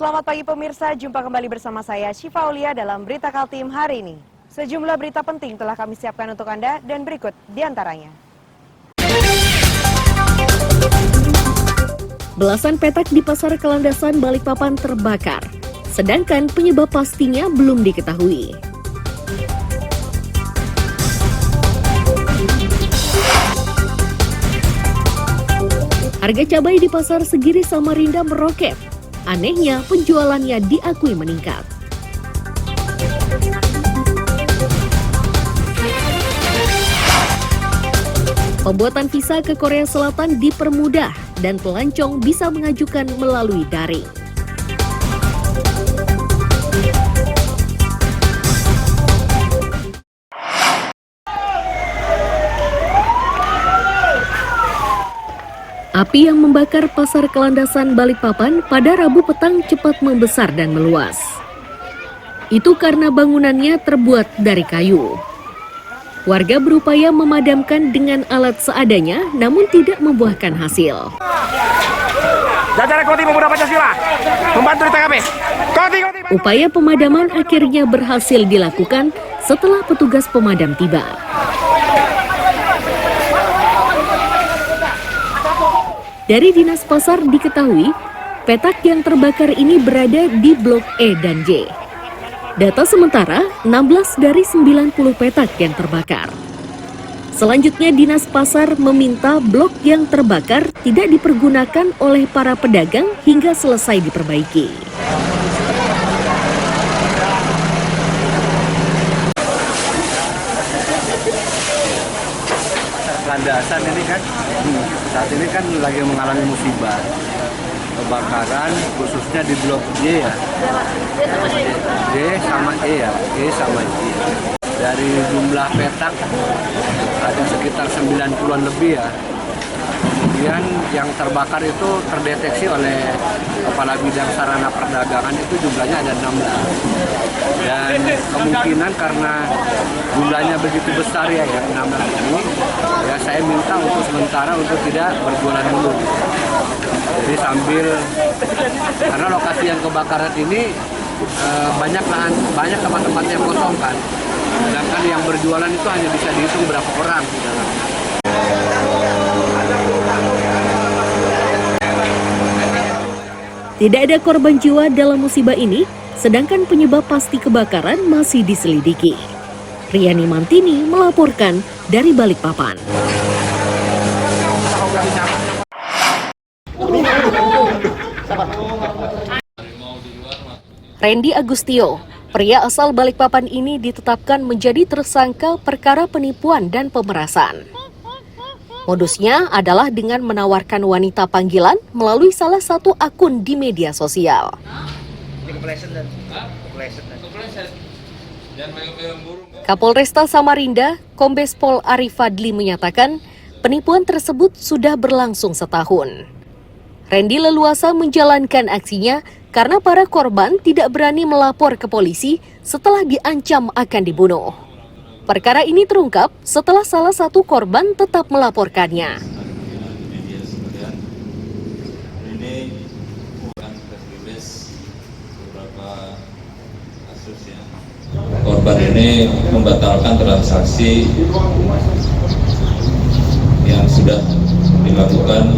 Selamat pagi pemirsa, jumpa kembali bersama saya Syifa Aulia dalam Berita Kaltim hari ini. Sejumlah berita penting telah kami siapkan untuk Anda dan berikut diantaranya. Belasan petak di Pasar Kelandasan Balikpapan terbakar, sedangkan penyebab pastinya belum diketahui. Harga cabai di Pasar Segiri Samarinda meroket. Anehnya, penjualannya diakui meningkat. Pembuatan visa ke Korea Selatan dipermudah dan pelancong bisa mengajukan melalui daring. Api yang membakar Pasar Kelandasan Balikpapan pada Rabu petang cepat membesar dan meluas. Itu karena bangunannya terbuat dari kayu. Warga berupaya memadamkan dengan alat seadanya, namun tidak membuahkan hasil. Jajaran Kodim Pemuda Pancasila membantu di TKP. Upaya pemadaman akhirnya berhasil dilakukan setelah petugas pemadam tiba. Dari Dinas Pasar diketahui, petak yang terbakar ini berada di Blok E dan J. Data sementara, 16 dari 90 petak yang terbakar. Selanjutnya, Dinas Pasar meminta blok yang terbakar tidak dipergunakan oleh para pedagang hingga selesai diperbaiki. Landasan ini kan saat ini kan lagi mengalami musibah kebakaran, khususnya di Blok J ya, J sama E ya, E sama J. Dari jumlah petak ada sekitar 90-an lebih ya. Kemudian yang terbakar itu terdeteksi oleh Kepala Bidang Sarana Perdagangan itu jumlahnya ada 16. Dan kemungkinan karena jumlahnya begitu besar ya 16 ini, ya saya minta untuk sementara untuk tidak berjualan dulu. Jadi sambil, karena lokasi yang kebakaran ini banyak tempat-tempat yang kosong kan. Sedangkan yang berjualan itu hanya bisa dihitung berapa orang di dalamnya. Tidak ada korban jiwa dalam musibah ini, sedangkan penyebab pasti kebakaran masih diselidiki. Riani Mantini melaporkan dari Balikpapan. Randy Agustio, pria asal Balikpapan ini ditetapkan menjadi tersangka perkara penipuan dan pemerasan. Modusnya adalah dengan menawarkan wanita panggilan melalui salah satu akun di media sosial. Kapolresta Samarinda, Kombes Pol Arif Fadli menyatakan penipuan tersebut sudah berlangsung setahun. Randy leluasa menjalankan aksinya karena para korban tidak berani melapor ke polisi setelah diancam akan dibunuh. Perkara ini terungkap setelah salah satu korban tetap melaporkannya. Ini bukan tertulis beberapa kasus yang korban ini membatalkan transaksi yang sudah dilakukan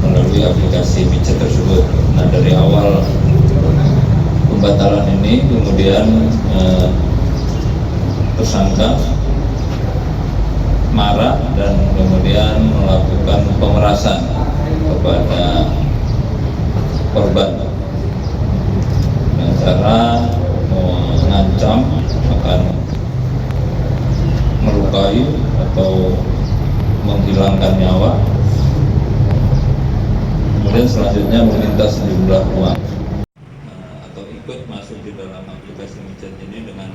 melalui aplikasi micet tersebut. Nah, dari awal pembatalan ini kemudian tersangka marah dan kemudian melakukan pemerasan kepada korban dengan cara mengancam akan melukai atau menghilangkan nyawa, kemudian selanjutnya meminta sejumlah uang atau ikut masuk di dalam aplikasi micet ini dengan.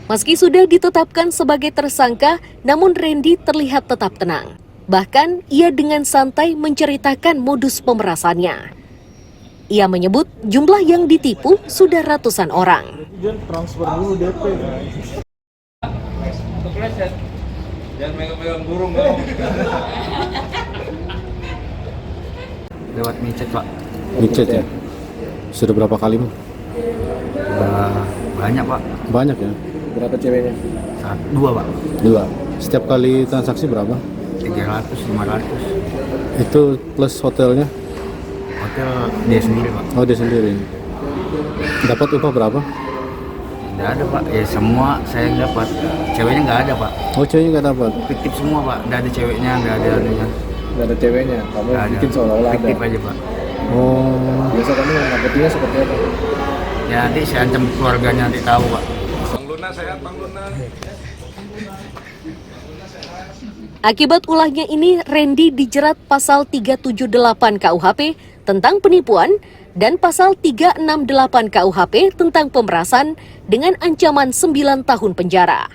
Meski sudah ditetapkan sebagai tersangka, namun Randy terlihat tetap tenang. Bahkan, ia dengan santai menceritakan modus pemerasannya. Ia menyebut jumlah yang ditipu sudah ratusan orang. Transfer dulu DP. Kepleset. Jangan megang-megang burung dong. Lewat micet Pak. Micet ya? Sudah berapa kali, Bang? Banyak Pak, Banyak ya? Berapa ceweknya? 2 Pak, 2. Setiap kali transaksi berapa? 300, 500. Itu plus hotelnya? Hotel dia sendiri Pak. Oh, dia sendiri. Dapat upah berapa? Nggak ada Pak, ya semua saya yang dapat. Ceweknya nggak ada Pak, Oh, ceweknya nggak dapat? fiktif semua Pak, nggak ada ceweknya, nggak ada anunya. Nggak ada ceweknya? Kamu Nggak ada. bikin seolah-olah ada? Fiktif aja Pak. Oh, biasa kamu nangkepinnya seperti apa? Ya nanti saya ancam keluarganya nanti tahu Pak. Akibat ulahnya ini, Randy dijerat pasal 378 KUHP tentang penipuan dan pasal 368 KUHP tentang pemerasan dengan ancaman 9 tahun penjara.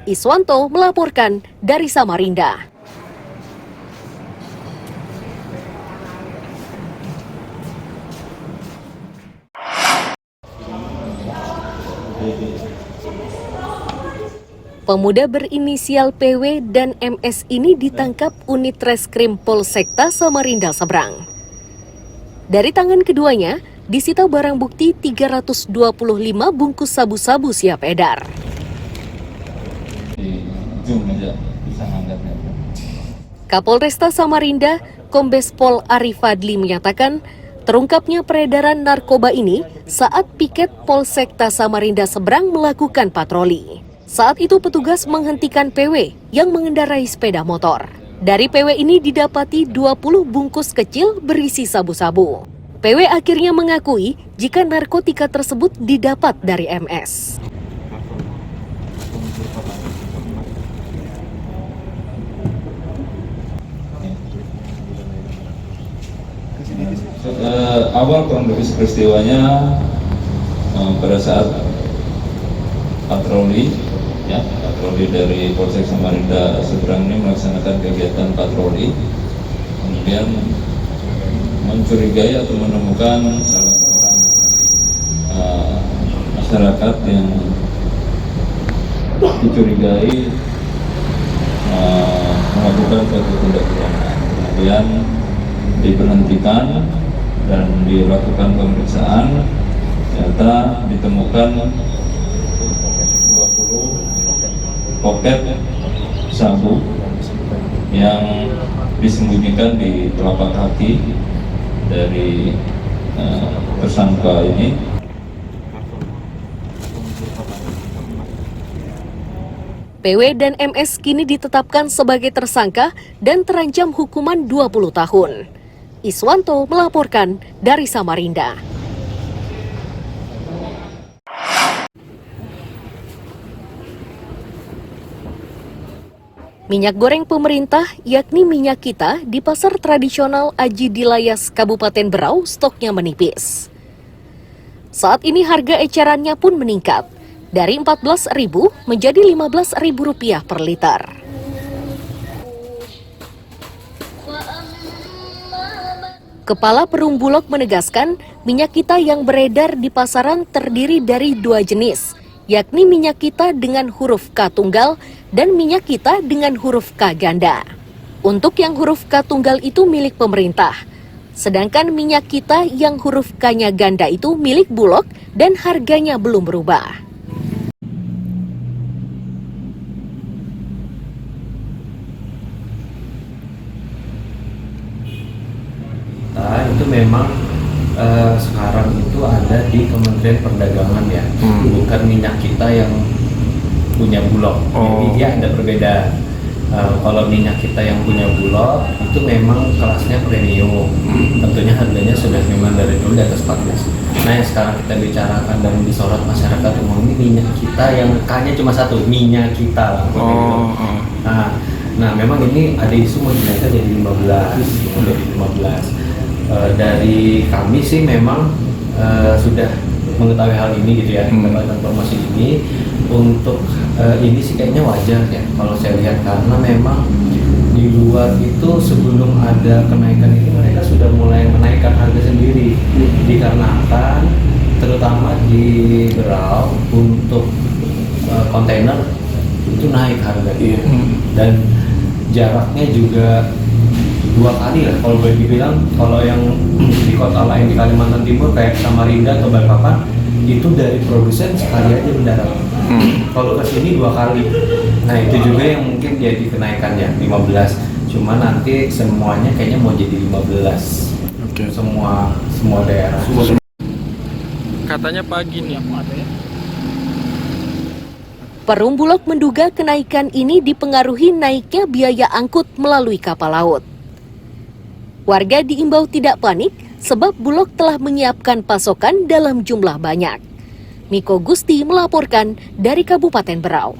Iswanto melaporkan dari Samarinda. Pemuda berinisial PW dan MS ini ditangkap unit reskrim Polsekta Samarinda Seberang. Dari tangan keduanya, disita barang bukti 325 bungkus sabu-sabu siap edar. Di Zoom aja bisa ngangkatnya. Kapolresta Samarinda, Kombes Pol Arif Fadli menyatakan, terungkapnya peredaran narkoba ini saat piket Polsekta Samarinda Seberang melakukan patroli. Saat itu petugas menghentikan PW yang mengendarai sepeda motor. Dari PW ini didapati 20 bungkus kecil berisi sabu-sabu. PW akhirnya mengakui jika narkotika tersebut didapat dari MS. Awal kronologis peristiwanya pada saat patroli dari Polsek Samarinda Seberang ini melaksanakan kegiatan patroli, kemudian mencurigai atau menemukan salah seorang masyarakat yang dicurigai melakukan suatu tindak pidana. Kemudian diberhentikan dan dilakukan pemeriksaan, ternyata ditemukan 20 poket sabu yang disembunyikan di telapak kaki dari tersangka ini. PW dan MS kini ditetapkan sebagai tersangka dan terancam hukuman 20 tahun. Iswanto melaporkan dari Samarinda. Minyak goreng pemerintah, yakni minyak kita, di pasar tradisional Aji Dilayas, Kabupaten Berau, stoknya menipis. Saat ini harga ecerannya pun meningkat, dari Rp14.000 menjadi Rp15.000 per liter. Kepala Perum Bulog menegaskan, minyak kita yang beredar di pasaran terdiri dari 2 jenis, yakni minyak kita dengan huruf K tunggal dan minyak kita dengan huruf K ganda. Untuk yang huruf K tunggal itu milik pemerintah, sedangkan minyak kita yang huruf K-nya ganda itu milik Bulog dan harganya belum berubah. Itu memang sekarang itu ada di Kementerian Perdagangan ya, bukan minyak kita yang punya Bulog. Jadi dia ada berbeda. Kalau minyak kita yang punya Bulog itu memang kelasnya premium, tentunya harganya sudah memang dari dulu di atas 14. Nah yang sekarang kita bicarakan dan disorot masyarakat umum ini minyak kita yang K-nya cuma 1, minyak kita. Nah memang ini ada isu mau dinaikkan jadi 15. Dari kami sih memang sudah mengetahui hal ini gitu ya, mendapatkan informasi ini. Untuk ini sih kayaknya wajar ya kalau saya lihat, karena memang di luar itu sebelum ada kenaikan ini mereka sudah mulai menaikkan harga sendiri, dikarenakan terutama di Berau untuk kontainer itu naik harganya dan jaraknya juga 2 kali lah kalau boleh dibilang. Kalau yang di kota lain di Kalimantan Timur kayak Samarinda atau Balikpapan itu dari produsen sekali aja mendarat. Kalau ke sini 2 kali. Nah itu juga yang mungkin jadi kenaikannya 15. Cuma nanti semuanya kayaknya mau jadi 15. Oke. Semua daerah. Katanya pagi nih. Perum Bulog menduga kenaikan ini dipengaruhi naiknya biaya angkut melalui kapal laut. Warga diimbau tidak panik sebab Bulog telah menyiapkan pasokan dalam jumlah banyak. Miko Gusti melaporkan dari Kabupaten Berau.